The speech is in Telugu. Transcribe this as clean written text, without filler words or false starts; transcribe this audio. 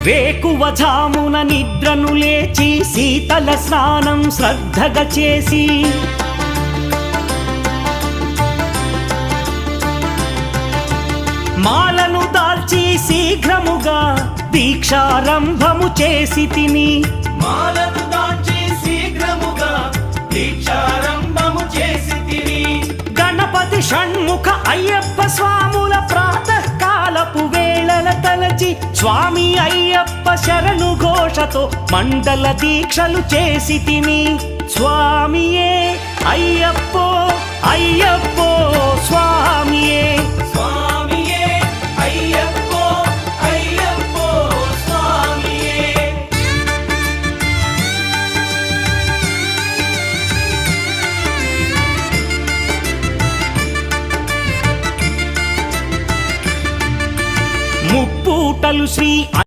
వేకువజామున నిద్రను లేచి శీతల స్నానం శ్రద్ధగా చేసి మాలను దాల్చి శీఘ్రముగా దీక్షారంభము చేసి తిని మాలను దాల్చి శీఘ్రముగా దీక్షారంభము చేసి తిని గణపతి షణ్ముఖ అయ్యప్ప స్వాముల ప్రాతకాలపు వేళల తలచి స్వామి అయ్యప్ప శరణు ఘోషతో మండల దీక్షలు చేసి తిని స్వామియే అయ్యప్పో అయ్యప్పో స్వామియే స్వామియే అయ్యప్పో అయ్యప్పో స్వామియే. ముప్పూటలు శ్రీ